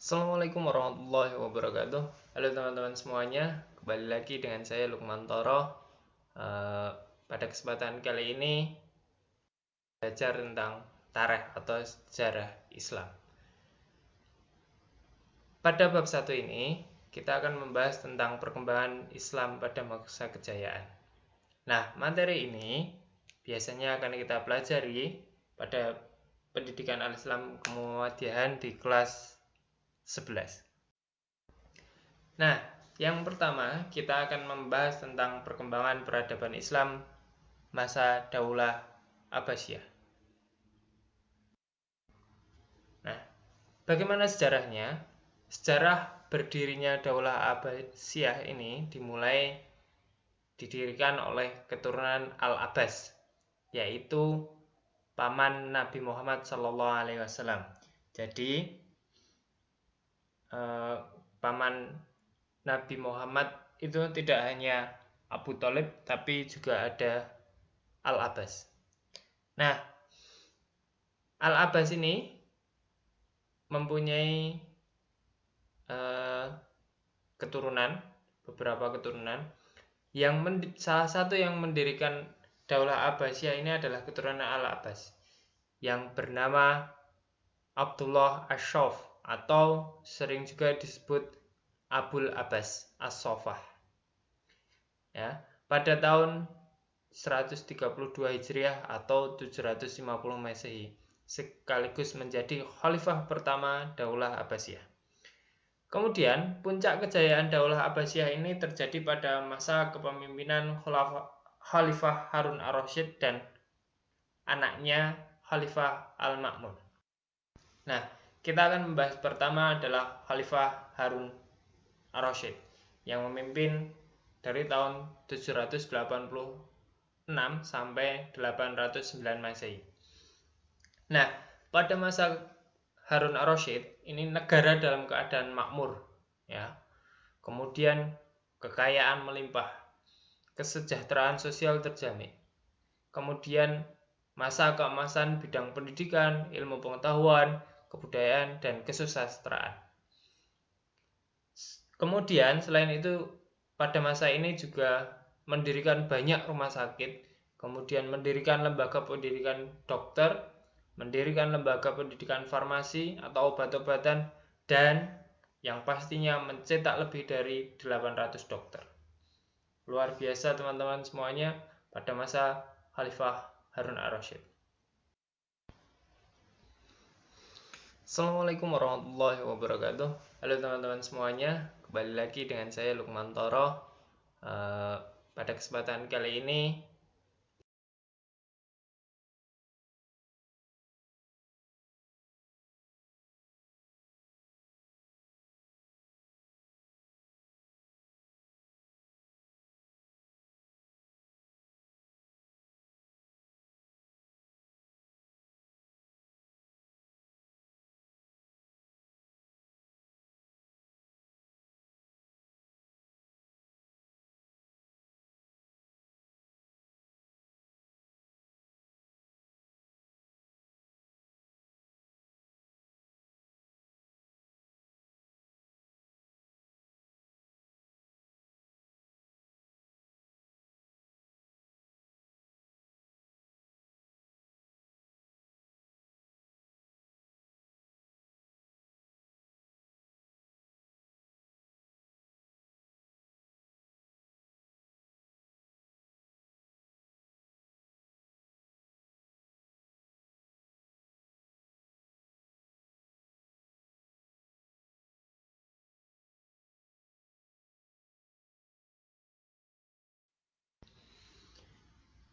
Assalamualaikum warahmatullahi wabarakatuh. Halo teman-teman semuanya, kembali lagi dengan saya Lukman Toro. Pada kesempatan kali ini belajar tentang tarikh atau sejarah Islam. Pada bab 1 ini kita akan membahas tentang perkembangan Islam pada masa kejayaan. Nah, materi ini biasanya akan kita pelajari pada pendidikan Al-Islam Kemuhammadiyaan di kelas 11. Nah, yang pertama kita akan membahas tentang perkembangan peradaban Islam masa Daulah Abbasiyah. Nah, bagaimana sejarahnya? Sejarah berdirinya Daulah Abbasiyah ini didirikan oleh keturunan Al-Abbas, yaitu paman Nabi Muhammad SAW. Jadi, paman Nabi Muhammad itu tidak hanya Abu Thalib, tapi juga ada Al-Abbas. Nah, Al-Abbas ini mempunyai beberapa keturunan. Salah satu yang mendirikan Daulah Abbasiyah ini adalah keturunan Al-Abbas yang bernama Abdullah Ash-Shauf atau sering juga disebut Abul Abbas As-Sofah. Ya, pada tahun 132 Hijriah atau 750 Masehi, sekaligus menjadi khalifah pertama Daulah Abbasiyah. Kemudian, puncak kejayaan Daulah Abbasiyah ini terjadi pada masa kepemimpinan Khalifah Harun ar-Rasyid dan anaknya Khalifah Al-Ma'mun. Nah, kita akan membahas pertama adalah Khalifah Harun ar-Rasyid yang memimpin dari tahun 786 sampai 809 Masehi. Nah, pada masa Harun ar-Rasyid ini negara dalam keadaan makmur, ya. Kemudian kekayaan melimpah, kesejahteraan sosial terjamin. Kemudian masa keemasan bidang pendidikan, ilmu pengetahuan, kebudayaan, dan kesusastraan. Kemudian selain itu pada masa ini juga mendirikan banyak rumah sakit, kemudian mendirikan lembaga pendidikan dokter, mendirikan lembaga pendidikan farmasi atau obat-obatan, dan yang pastinya mencetak lebih dari 800 dokter. Luar biasa teman-teman semuanya pada masa Khalifah Harun ar-Rasyid. Assalamualaikum warahmatullahi wabarakatuh. Halo teman-teman semuanya, kembali lagi dengan saya Lukman Toro. Pada kesempatan kali ini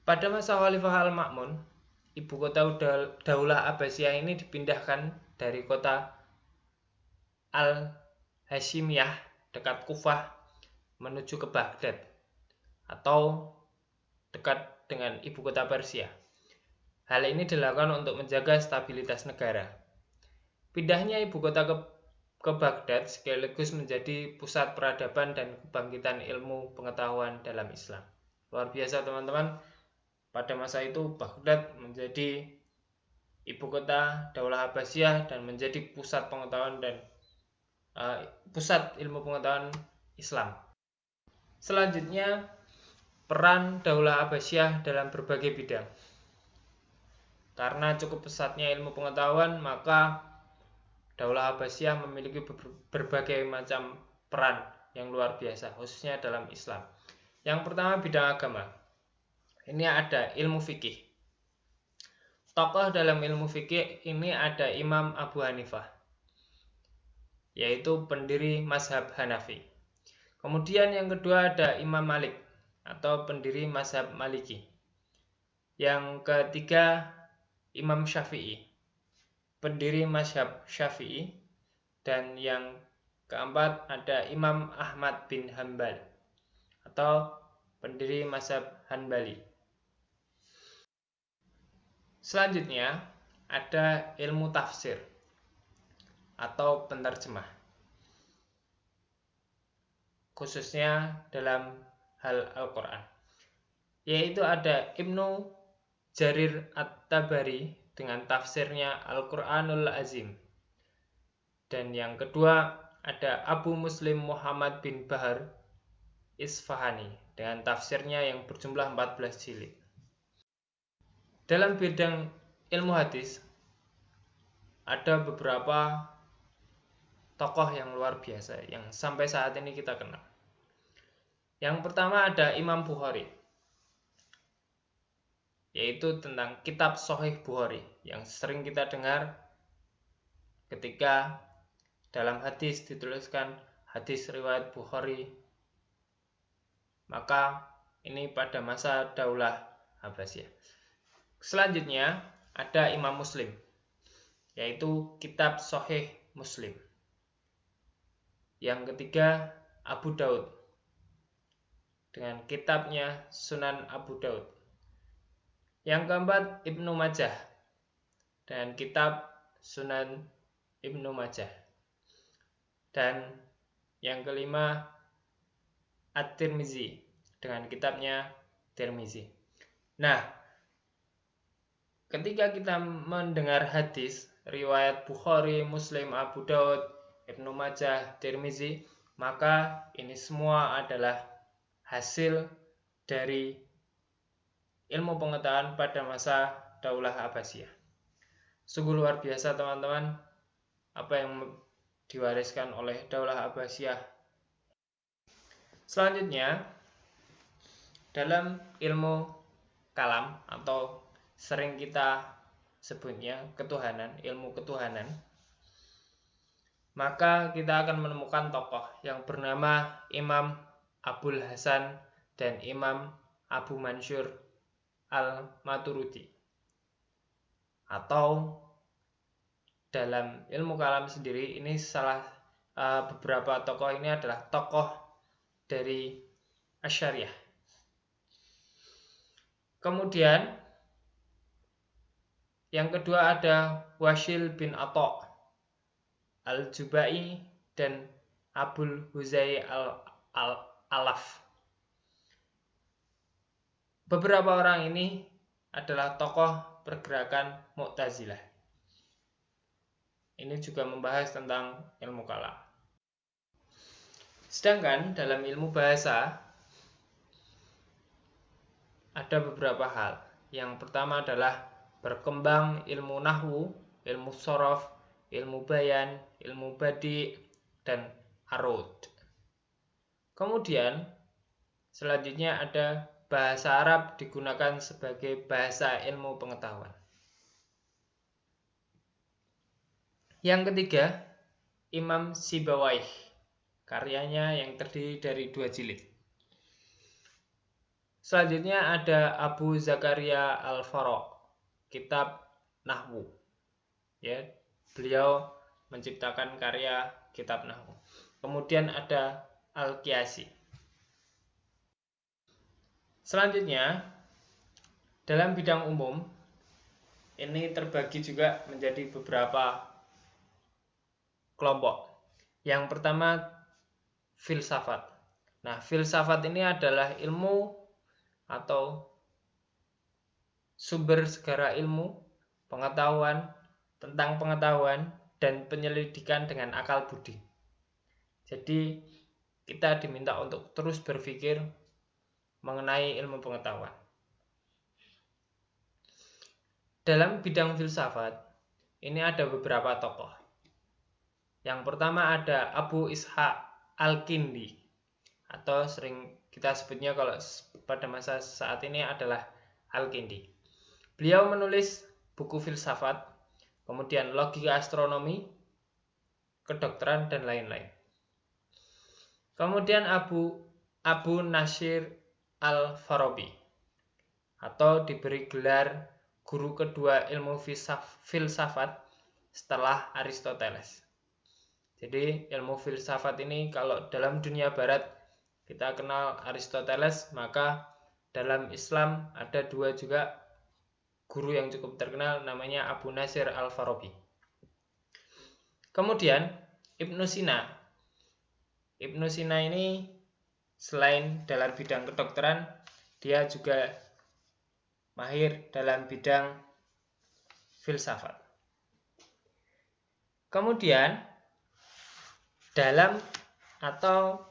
pada masa Khalifah Al-Ma'mun, ibu kota Daulah Abbasiyah ini dipindahkan dari kota Al-Hashimiyah dekat Kufah menuju ke Baghdad atau dekat dengan ibu kota Persia. Hal ini dilakukan untuk menjaga stabilitas negara. Pindahnya ibu kota ke Baghdad sekaligus menjadi pusat peradaban dan kebangkitan ilmu pengetahuan dalam Islam. Luar biasa teman-teman, pada masa itu Baghdad menjadi ibu kota Daulah Abbasiyah dan menjadi pusat pengetahuan dan pusat ilmu pengetahuan Islam. Selanjutnya, peran Daulah Abbasiyah dalam berbagai bidang. Karena cukup pesatnya ilmu pengetahuan, maka Daulah Abbasiyah memiliki berbagai macam peran yang luar biasa, khususnya dalam Islam. Yang pertama, bidang agama. Ini ada ilmu fikih. Tokoh dalam ilmu fikih ini ada Imam Abu Hanifah, yaitu pendiri mazhab Hanafi. Kemudian yang kedua ada Imam Malik atau pendiri mazhab Maliki. Yang ketiga Imam Syafi'i, pendiri mazhab Syafi'i. Dan yang keempat ada Imam Ahmad bin Hanbal atau pendiri mazhab Hanbali. Selanjutnya ada ilmu tafsir atau penerjemah, khususnya dalam hal Al-Quran, yaitu ada Ibnu Jarir At-Tabari dengan tafsirnya Al-Quranul Azim. Dan yang kedua ada Abu Muslim Muhammad bin Bahar Isfahani dengan tafsirnya yang berjumlah 14 jilid. Dalam bidang ilmu hadis ada beberapa tokoh yang luar biasa yang sampai saat ini kita kenal. Yang pertama ada Imam Bukhari, yaitu tentang kitab Sahih Bukhari yang sering kita dengar ketika dalam hadis dituliskan hadis riwayat Bukhari. Maka ini pada masa Daulah Abbasiyah. Selanjutnya ada Imam Muslim, yaitu kitab Sahih Muslim. Yang ketiga Abu Daud dengan kitabnya Sunan Abu Daud. Yang keempat Ibnu Majah dengan kitab Sunan Ibnu Majah. Dan yang kelima At-Tirmizi dengan kitabnya Tirmizi. Nah, ketika kita mendengar hadis riwayat Bukhari, Muslim, Abu Daud, Ibnu Majah, Tirmizi, maka ini semua adalah hasil dari ilmu pengetahuan pada masa Daulah Abbasiyah. Sungguh luar biasa teman-teman apa yang diwariskan oleh Daulah Abbasiyah. Selanjutnya, dalam ilmu kalam atau sering kita sebutnya ketuhanan, ilmu ketuhanan, maka kita akan menemukan tokoh yang bernama Imam Abul Hasan dan Imam Abu Mansur Al-Maturidi. Atau dalam ilmu kalam sendiri, ini beberapa tokoh ini adalah tokoh dari Asy'ariyah. Kemudian yang kedua ada Wasil bin Atha Al-Jubai dan Abul Huzai Al-Alaf. Beberapa orang ini adalah tokoh pergerakan Mu'tazilah. Ini juga membahas tentang ilmu kalam. Sedangkan dalam ilmu bahasa ada beberapa hal. Yang pertama adalah berkembang ilmu nahwu, ilmu shorof, ilmu bayan, ilmu badi, dan arud. Kemudian selanjutnya ada bahasa Arab digunakan sebagai bahasa ilmu pengetahuan. Yang ketiga, Imam Sibawaih, karyanya yang terdiri dari 2 jilid. Selanjutnya ada Abu Zakaria Al-Faro, kitab Nahwu. Ya, beliau menciptakan karya kitab Nahwu. Kemudian ada Al-Qiyasi. Selanjutnya, dalam bidang umum, ini terbagi juga menjadi beberapa kelompok. Yang pertama, filsafat. Nah, filsafat ini adalah ilmu atau sumber segala ilmu, pengetahuan, tentang pengetahuan, dan penyelidikan dengan akal budi. Jadi kita diminta untuk terus berpikir mengenai ilmu pengetahuan. Dalam bidang filsafat, ini ada beberapa tokoh. Yang pertama ada Abu Ishaq Al-Kindi, atau sering kita sebutnya kalau pada masa saat ini adalah Al-Kindi. Beliau menulis buku filsafat, kemudian logika astronomi, kedokteran, dan lain-lain. Kemudian Abu Nasir Al-Farabi, atau diberi gelar guru kedua ilmu filsafat setelah Aristoteles. Jadi ilmu filsafat ini kalau dalam dunia barat kita kenal Aristoteles, maka dalam Islam ada dua juga guru yang cukup terkenal, namanya Abu Nasir Al-Farabi. Kemudian Ibnu Sina. Ibnu Sina ini selain dalam bidang kedokteran, dia juga mahir dalam bidang filsafat. Kemudian dalam atau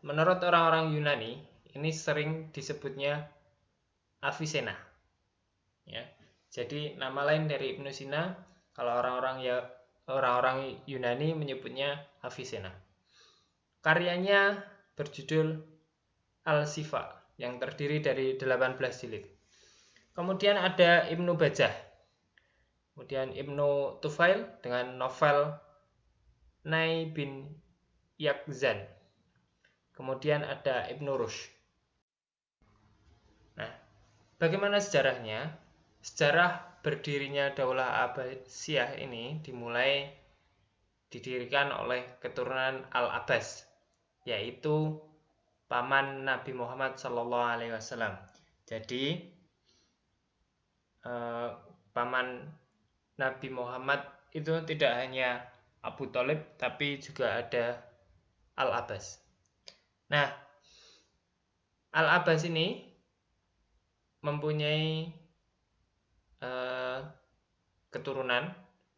menurut orang-orang Yunani, ini sering disebutnya Avicenna. Ya. Jadi nama lain dari Ibnu Sina, kalau orang-orang Yunani menyebutnya Avicenna. Karyanya berjudul Al-Shifa yang terdiri dari 18 jilid. Kemudian ada Ibnu Bajjah. Kemudian Ibnu Tufail dengan novel Nai bin Yaqzan. Kemudian ada Ibnu Rushd. Nah, bagaimana sejarahnya? Sejarah berdirinya Daulah Abbasiyah ini didirikan oleh keturunan Al-Abbas, yaitu paman Nabi Muhammad SAW. Jadi paman Nabi Muhammad itu tidak hanya Abu Thalib, tapi juga ada Al-Abbas. Nah, Al-Abbas ini mempunyai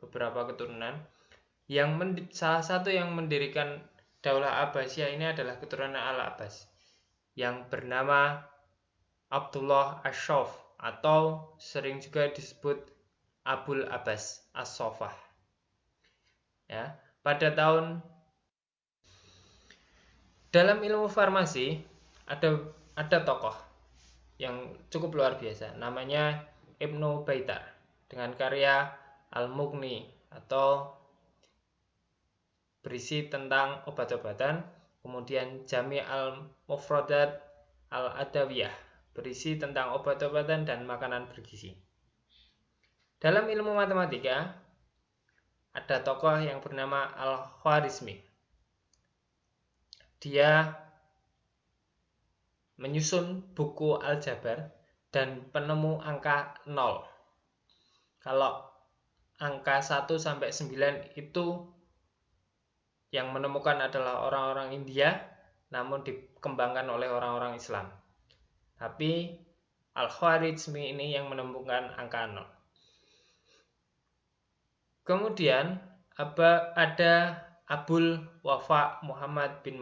beberapa keturunan. Salah satu yang mendirikan Daulah Abbasiyah ini adalah keturunan Al-Abbas yang bernama Abdullah Ash-Shaf, atau sering juga disebut Abul Abbas As-Sofah. Ya, dalam ilmu farmasi ada tokoh yang cukup luar biasa, namanya Ibnu Baitar dengan karya Al-Mughni, atau berisi tentang obat-obatan, kemudian Jami' al-Mufradat al-Adawiyah, berisi tentang obat-obatan dan makanan bergizi. Dalam ilmu matematika ada tokoh yang bernama Al-Khwarizmi. Dia menyusun buku aljabar dan penemu angka 0. Kalau angka 1 sampai 9 itu yang menemukan adalah orang-orang India, namun dikembangkan oleh orang-orang Islam. Tapi Al-Khwarizmi ini yang menemukan angka 0. Kemudian ada Abul Wafa Muhammad bin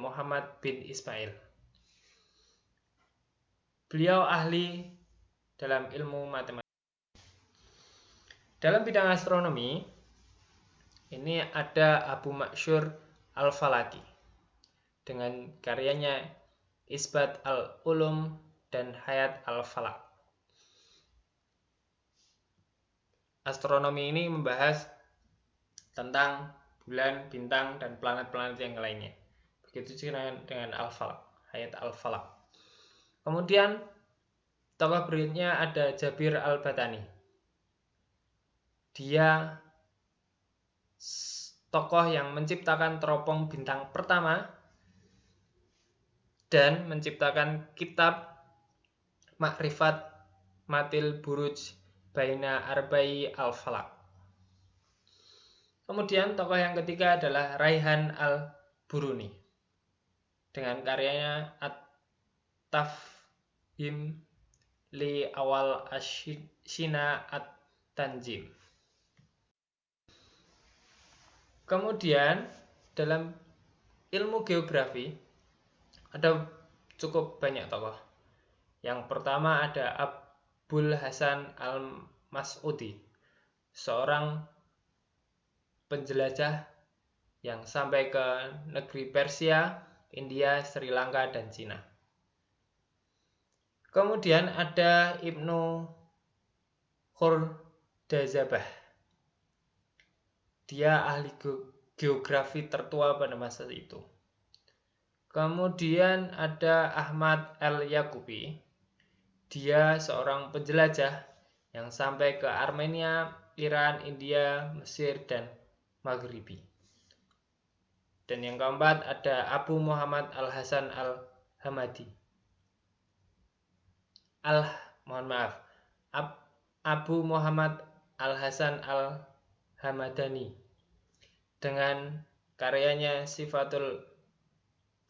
Ismail. Beliau ahli dalam ilmu matematika. Dalam bidang astronomi, ini ada Abu Ma'syur Al-Falaki dengan karyanya Isbat Al-Ulum dan Hayat Al-Falak. Astronomi ini membahas tentang bulan, bintang, dan planet-planet yang lainnya. Begitu juga dengan Al-Falak, Hayat Al-Falak. Kemudian tokoh berikutnya ada Jabir Al-Batani. Dia tokoh yang menciptakan teropong bintang pertama dan menciptakan kitab Ma'rifat Matil Buruj Baina Arba'i Al-Falak. Kemudian tokoh yang ketiga adalah Raihan Al-Buruni dengan karyanya At-Tafhim li Awal Ashina At-Tanjim. Kemudian dalam ilmu geografi ada cukup banyak tokoh. Yang pertama ada Abul Hasan al-Mas'udi, seorang penjelajah yang sampai ke negeri Persia, India, Sri Lanka, dan Cina. Kemudian ada Ibnu Khordazabah. Dia ahli geografi tertua pada masa itu. Kemudian ada Ahmad al-Yaqubi. Dia seorang penjelajah yang sampai ke Armenia, Iran, India, Mesir, dan Maghribi. Dan yang keempat ada Abu Muhammad al-Hasan al-Hamadi. Abu Muhammad al-Hasan al-Hamadani dengan karyanya Sifatul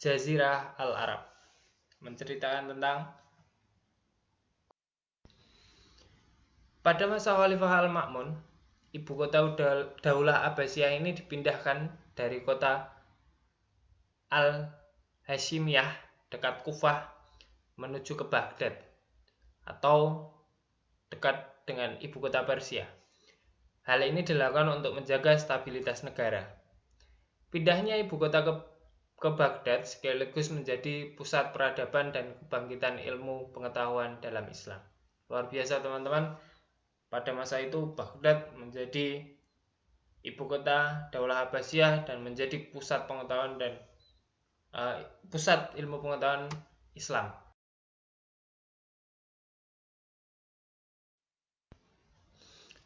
Jazirah al-Arab, menceritakan tentang pada masa Khalifah Al-Ma'mun, ibu kota Daulah Abbasiyah ini dipindahkan dari kota Al-Hashimiyah dekat Kufah menuju ke Baghdad atau dekat dengan ibu kota Persia. Hal ini dilakukan untuk menjaga stabilitas negara. Pindahnya ibu kota ke Baghdad sekaligus menjadi pusat peradaban dan kebangkitan ilmu pengetahuan dalam Islam. Luar biasa teman-teman, pada masa itu Baghdad menjadi ibu kota Daulah Abbasiyah dan menjadi pusat pengetahuan dan pusat ilmu pengetahuan Islam.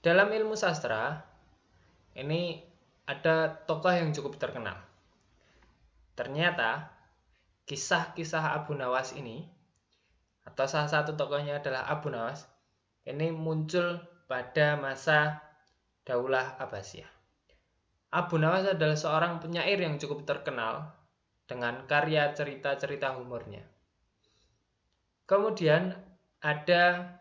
Dalam ilmu sastra, ini ada tokoh yang cukup terkenal. Ternyata, kisah-kisah Abu Nawas ini, atau salah satu tokohnya adalah Abu Nawas, ini muncul pada masa Daulah Abbasiyah. Abu Nawas adalah seorang penyair yang cukup terkenal dengan karya cerita-cerita humornya. Kemudian ada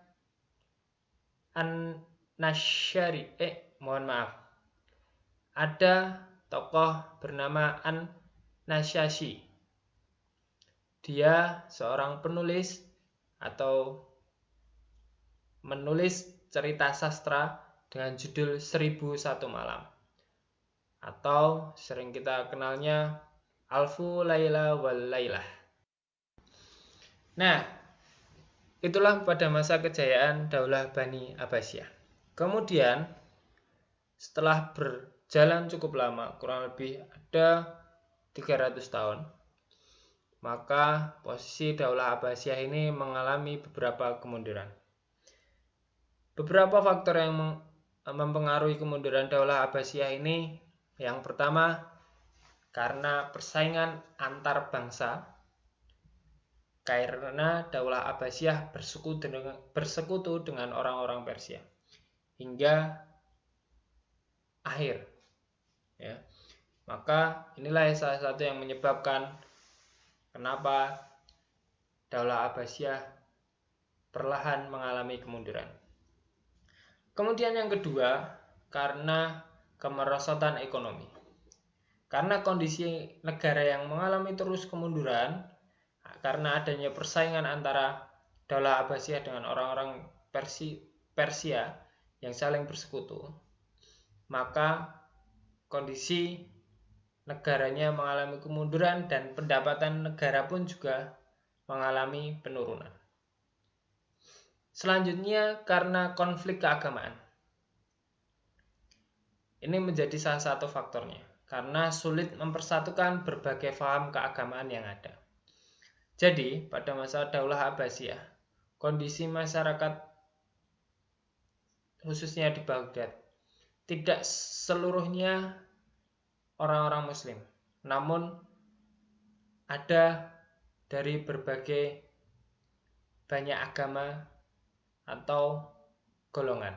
ada tokoh bernama An-Nasyashi. Dia seorang penulis atau menulis cerita sastra dengan judul 1001 Malam, atau sering kita kenalnya Alfu Laila wal Lailah. Nah, itulah pada masa kejayaan Daulah Bani Abbasiyah. Kemudian setelah berjalan cukup lama, kurang lebih ada 300 tahun, maka posisi Daulah Abbasiyah ini mengalami beberapa kemunduran. Beberapa faktor yang mempengaruhi kemunduran Daulah Abbasiyah ini, yang pertama karena persaingan antar bangsa, karena Daulah Abbasiyah bersekutu dengan orang-orang Persia hingga akhir, ya. Maka inilah salah satu yang menyebabkan kenapa Daulah Abbasiyah perlahan mengalami kemunduran. Kemudian yang kedua, karena kemerosotan ekonomi. Karena kondisi negara yang mengalami terus kemunduran, karena adanya persaingan antara Daulah Abbasiyah dengan orang-orang Persia yang saling bersekutu, maka kondisi negaranya mengalami kemunduran dan pendapatan negara pun juga mengalami penurunan. Selanjutnya karena konflik keagamaan. Ini menjadi salah satu faktornya, karena sulit mempersatukan berbagai paham keagamaan yang ada. Jadi, pada masa Daulah Abbasiyah, kondisi masyarakat khususnya di Baghdad tidak seluruhnya orang-orang Muslim, namun ada dari berbagai banyak agama atau golongan.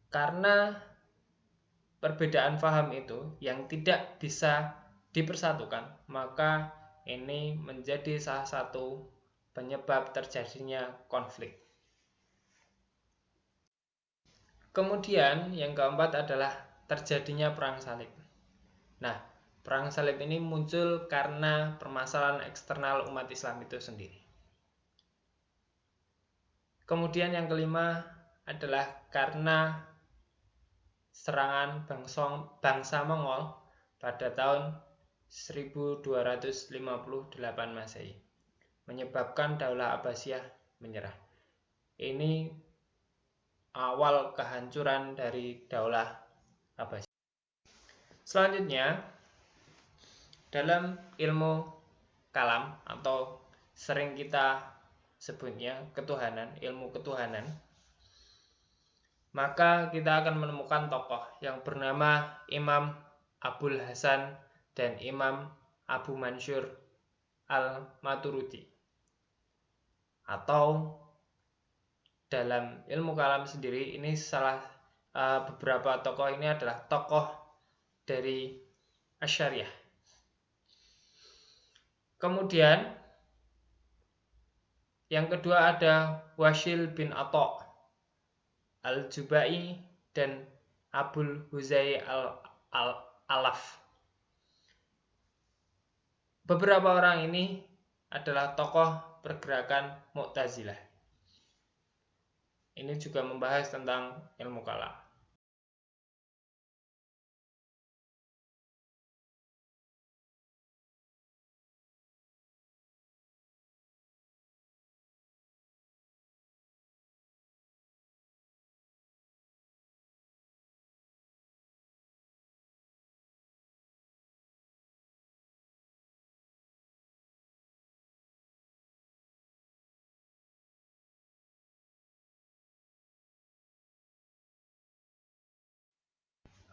Karena perbedaan paham itu yang tidak bisa dipersatukan, maka ini menjadi salah satu penyebab terjadinya konflik. Kemudian yang keempat adalah terjadinya perang salib. Nah, Perang salib ini muncul karena permasalahan eksternal umat Islam itu sendiri. Kemudian yang kelima adalah karena serangan bangsa Mongol pada tahun 1258 Masehi, menyebabkan Daulah Abbasiyah menyerah. Ini awal kehancuran dari Daulah Abbasiyah. Selanjutnya, dalam ilmu kalam atau sering kita sebutnya ketuhanan, ilmu ketuhanan, maka kita akan menemukan tokoh yang bernama Imam Abul Hasan dan Imam Abu Mansur al-Maturidi. Atau dalam ilmu kalam sendiri, ini beberapa tokoh ini adalah tokoh dari Asy'ariyah. Kemudian yang kedua ada Wasil bin Atha al-Jubai dan Abul Huzai al-Alaf. Beberapa orang ini adalah tokoh pergerakan Mu'tazilah. Ini juga membahas tentang ilmu kalam.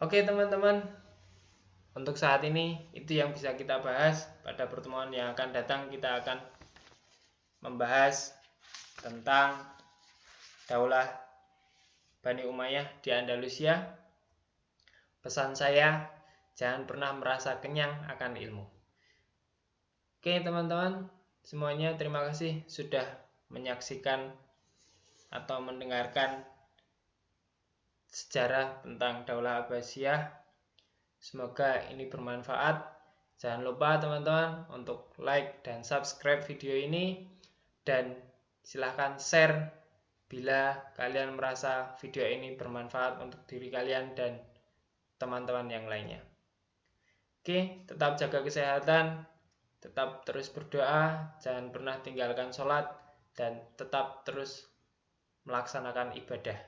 Oke teman-teman, untuk saat ini itu yang bisa kita bahas. Pada pertemuan yang akan datang kita akan membahas tentang Daulah Bani Umayyah di Andalusia. Pesan saya, jangan pernah merasa kenyang akan ilmu. Oke teman-teman, semuanya terima kasih sudah menyaksikan atau mendengarkan sejarah tentang Daulah Abbasiyah. Semoga ini bermanfaat. Jangan lupa teman-teman untuk like dan subscribe video ini, dan silahkan share bila kalian merasa video ini bermanfaat untuk diri kalian dan teman-teman yang lainnya. Oke, tetap jaga kesehatan, tetap terus berdoa, jangan pernah tinggalkan sholat, dan tetap terus melaksanakan ibadah.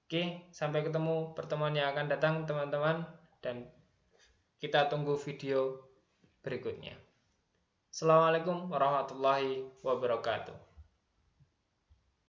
Oke, sampai ketemu pertemuan yang akan datang teman-teman, dan kita tunggu video berikutnya. Assalamualaikum warahmatullahi wabarakatuh.